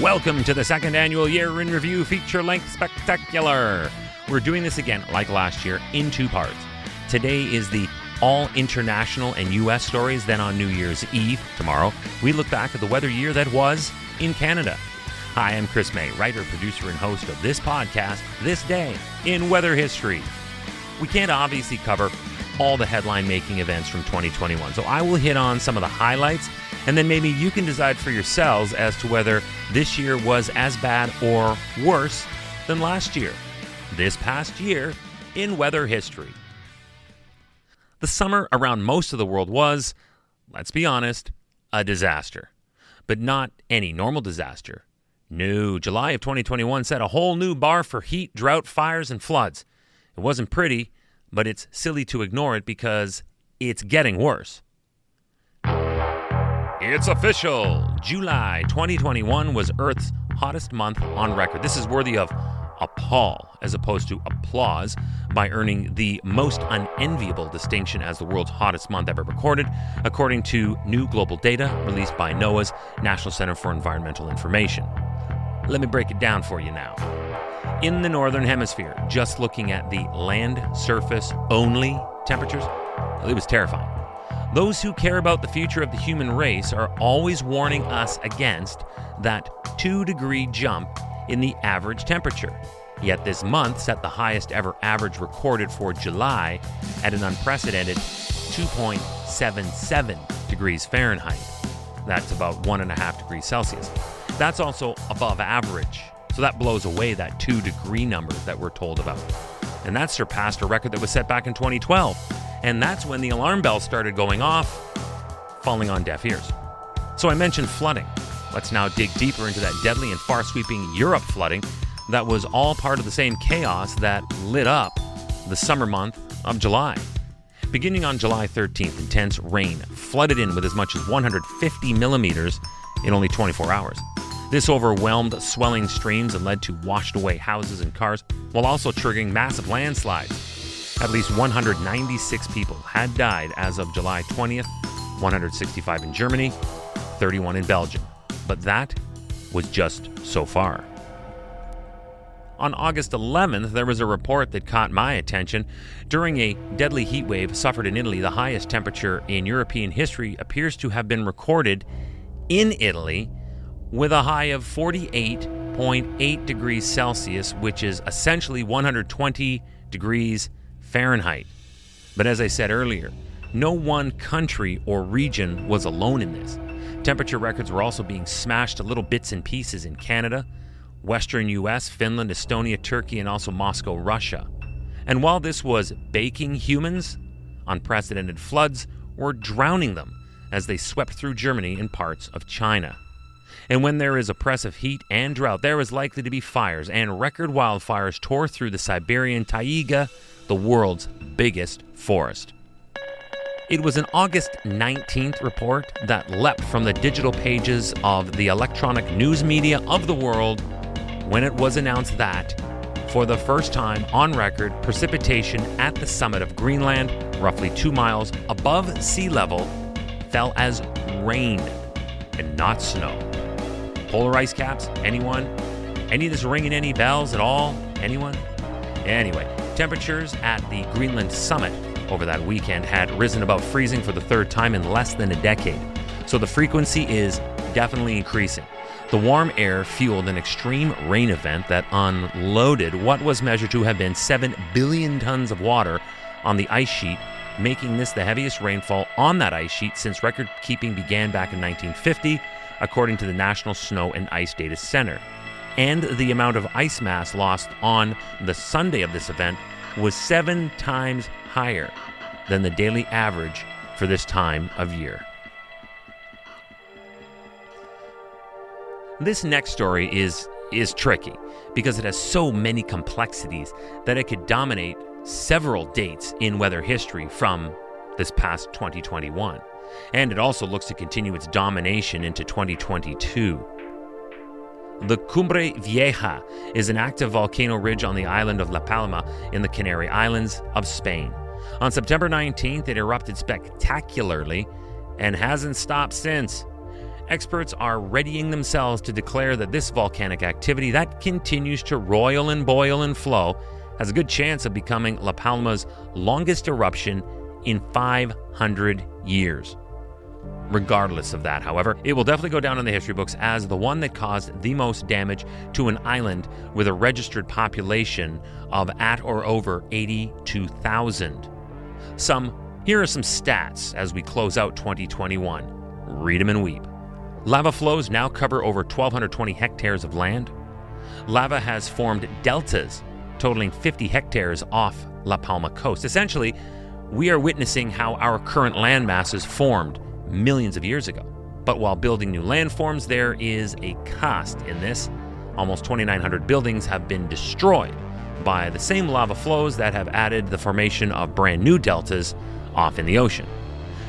Welcome to the second annual Year in Review feature-length spectacular. We're doing this again, like last year, in two parts. Today is the all international and U.S. stories. Then on New Year's Eve, tomorrow, we look back at the weather year that was in Canada. Hi, I'm Chris May, writer, producer, and host of this podcast, This Day in Weather History. We can't obviously cover all the headline-making events from 2021, so I will hit on some of the highlights, and then maybe you can decide for yourselves as to whether this year was as bad or worse than last year. This past year in weather history. The summer around most of the world was, let's be honest, a disaster. But not any normal disaster. No, July of 2021 set a whole new bar for heat, drought, fires, and floods. It wasn't pretty, but it's silly to ignore it because it's getting worse. It's official! July 2021 was Earth's hottest month on record. This is worthy of appall as opposed to applause by earning the most unenviable distinction as the world's hottest month ever recorded, according to new global data released by NOAA's National Center for Environmental Information. Let me break it down for you now. In the Northern Hemisphere, just looking at the land surface only temperatures, it was terrifying. Those who care about the future of the human race are always warning us against that 2-degree jump in the average temperature. Yet this month set the highest ever average recorded for July at an unprecedented 2.77 degrees Fahrenheit. That's about 1.5 degrees Celsius. That's also above average. So that blows away that 2-degree number that we're told about. And that surpassed a record that was set back in 2012. And that's when the alarm bells started going off, falling on deaf ears. So I mentioned flooding. Let's now dig deeper into that deadly and far-sweeping Europe flooding that was all part of the same chaos that lit up the summer month of July. Beginning on July 13th, intense rain flooded in with as much as 150 millimeters in only 24 hours. This overwhelmed swelling streams and led to washed-away houses and cars, while also triggering massive landslides. At least 196 people had died as of July 20th, 165 in Germany, 31 in Belgium. But that was just so far. On August 11th, there was a report that caught my attention. During a deadly heat wave suffered in Italy, the highest temperature in European history appears to have been recorded in Italy with a high of 48.8 degrees Celsius, which is essentially 120 degrees Fahrenheit. But as I said earlier, no one country or region was alone in this. Temperature records were also being smashed to little bits and pieces in Canada, Western US, Finland, Estonia, Turkey, and also Moscow, Russia. And while this was baking humans, unprecedented floods were drowning them as they swept through Germany and parts of China. And when there is oppressive heat and drought, there is likely to be fires, and record wildfires tore through the Siberian taiga, the world's biggest forest. It was an August 19th report that leapt from the digital pages of the electronic news media of the world when it was announced that, for the first time on record, precipitation at the summit of Greenland, roughly 2 miles above sea level, fell as rain and not snow. Polar ice caps? Anyone? Any of this ringing any bells at all? Anyone? Anyway, temperatures at the Greenland summit over that weekend had risen above freezing for the third time in less than a decade. So the frequency is definitely increasing. The warm air fueled an extreme rain event that unloaded what was measured to have been 7 billion tons of water on the ice sheet, making this the heaviest rainfall on that ice sheet since record keeping began back in 1950, according to the National Snow and Ice Data Center. And the amount of ice mass lost on the Sunday of this event was 7 times higher than the daily average for this time of year. This next story is tricky because it has so many complexities that it could dominate several dates in weather history from this past 2021. And it also looks to continue its domination into 2022. The Cumbre Vieja is an active volcano ridge on the island of La Palma in the Canary Islands of Spain. On September 19th, it erupted spectacularly and hasn't stopped since. experts are readying themselves to declare that this volcanic activity that continues to roil and boil and flow has a good chance of becoming La Palma's longest eruption in 500 years. Regardless of that, however, it will definitely go down in the history books as the one that caused the most damage to an island with a registered population of at or over 82,000. Here are some stats as we close out 2021. Read them and weep. Lava flows now cover over 1,220 hectares of land. Lava has formed deltas totaling 50 hectares off La Palma coast. Essentially, we are witnessing how our current land masses formed millions of years ago. But while building new landforms, there is a cost in this. Almost 2,900 buildings have been destroyed by the same lava flows that have added the formation of brand new deltas off in the ocean.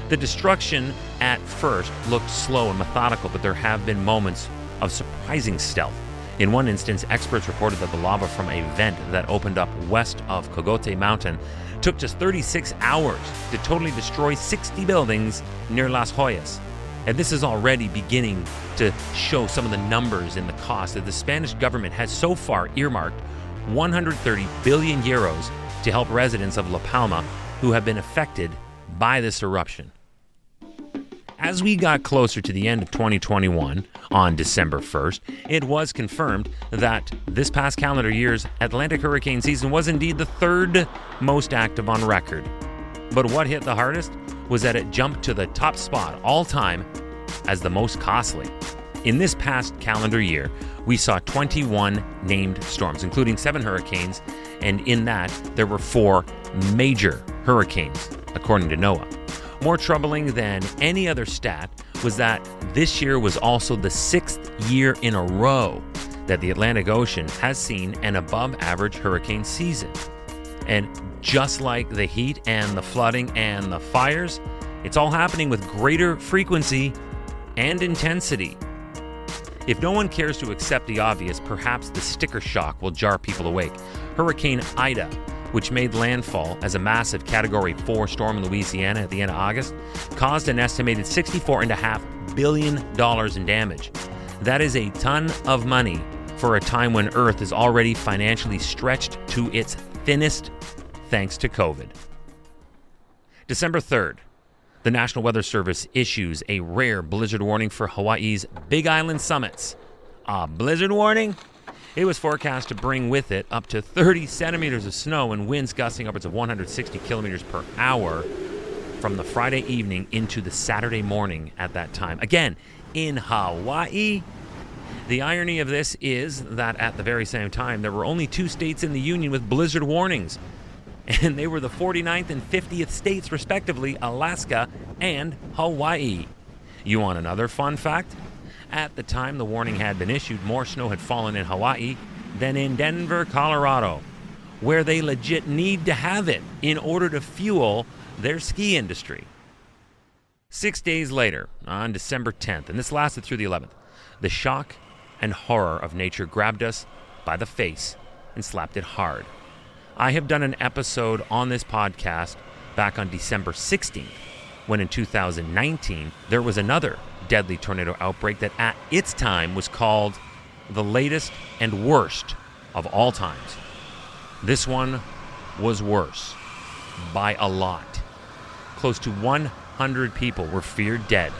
The destruction at first looked slow and methodical, but there have been moments of surprising stealth. In one instance, experts reported that the lava from a vent that opened up west of Cogote Mountain took just 36 hours to totally destroy 60 buildings near Las Joyas. And this is already beginning to show some of the numbers in the cost that the Spanish government has so far earmarked 130 billion euros to help residents of La Palma who have been affected by this eruption. As we got closer to the end of 2021, on December 1st, it was confirmed that this past calendar year's Atlantic hurricane season was indeed the third most active on record. But what hit the hardest was that it jumped to the top spot all time as the most costly. In this past calendar year, we saw 21 named storms, including 7 hurricanes, and in that, there were 4 major hurricanes, according to NOAA. More troubling than any other stat was that this year was also the 6th year in a row that the Atlantic Ocean has seen an above-average hurricane season. And just like the heat and the flooding and the fires, it's all happening with greater frequency and intensity. If no one cares to accept the obvious, perhaps the sticker shock will jar people awake. Hurricane Ida, which made landfall as a massive Category 4 storm in Louisiana at the end of August, caused an estimated $64.5 billion in damage. That is a ton of money for a time when Earth is already financially stretched to its thinnest thanks to COVID. December 3rd, the National Weather Service issues a rare blizzard warning for Hawaii's Big Island summits. A blizzard warning? It was forecast to bring with it up to 30 centimeters of snow and winds gusting upwards of 160 kilometers per hour from the Friday evening into the Saturday morning at that time. Again, in Hawaii. The irony of this is that at the very same time, there were only 2 states in the Union with blizzard warnings. And they were the 49th and 50th states, respectively, Alaska and Hawaii. You want another fun fact? At the time the warning had been issued, more snow had fallen in Hawaii than in Denver, Colorado, where they legit need to have it in order to fuel their ski industry. 6 days later, on December 10th, and this lasted through the 11th, the shock and horror of nature grabbed us by the face and slapped it hard. I have done an episode on this podcast back on December 16th, when in 2019, there was another deadly tornado outbreak that at its time was called the latest and worst of all times. This one was worse by a lot. Close to 100 people were feared dead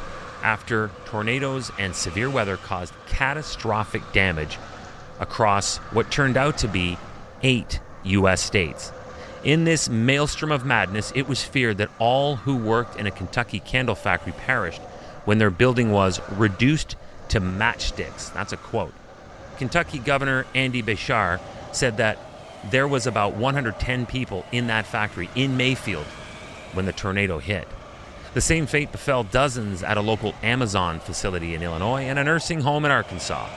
after tornadoes and severe weather caused catastrophic damage across what turned out to be 8 U.S. states. In this maelstrom of madness, it was feared that all who worked in a Kentucky candle factory perished when their building was reduced to matchsticks. That's a quote. Kentucky Governor Andy Beshear said that there was about 110 people in that factory in Mayfield when the tornado hit. The same fate befell dozens at a local Amazon facility in Illinois and a nursing home in Arkansas.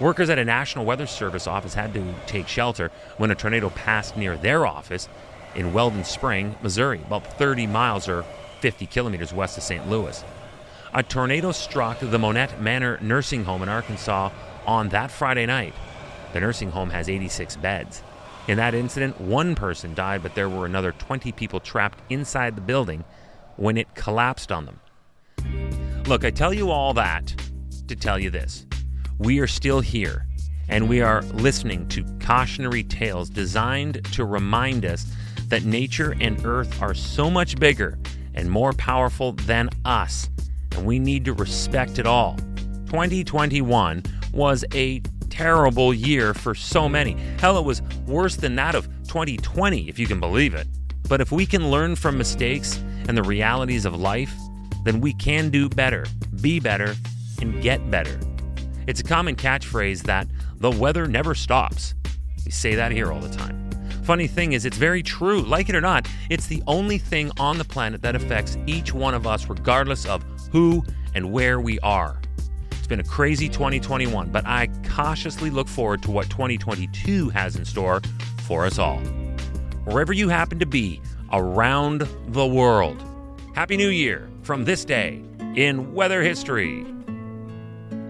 Workers at a National Weather Service office had to take shelter when a tornado passed near their office in Weldon Spring, Missouri, about 30 miles or 50 kilometers west of St. Louis. A tornado struck the Monette Manor nursing home in Arkansas on that Friday night. The nursing home has 86 beds. In that incident, 1 person died, but there were another 20 people trapped inside the building when it collapsed on them. Look, I tell you all that to tell you this. We are still here, and we are listening to cautionary tales designed to remind us that nature and Earth are so much bigger and more powerful than us, and we need to respect it all. 2021 was a terrible year for so many. Hell, it was worse than that of 2020, if you can believe it. But if we can learn from mistakes and the realities of life, then we can do better, be better, and get better. It's a common catchphrase that the weather never stops. We say that here all the time. Funny thing is, it's very true. Like it or not, it's the only thing on the planet that affects each one of us, regardless of who and where we are. It's been a crazy 2021, but I cautiously look forward to what 2022 has in store for us all. Wherever you happen to be around the world, Happy New Year from this day in weather history.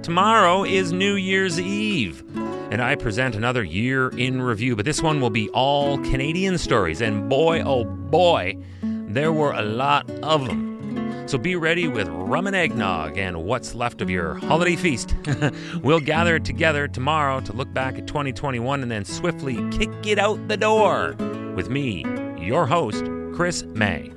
Tomorrow is New Year's Eve, and I present another year in review, but this one will be all Canadian stories, and boy, oh boy, there were a lot of them. So be ready with rum and eggnog and what's left of your holiday feast. We'll gather together tomorrow to look back at 2021 and then swiftly kick it out the door with me, your host, Chris May.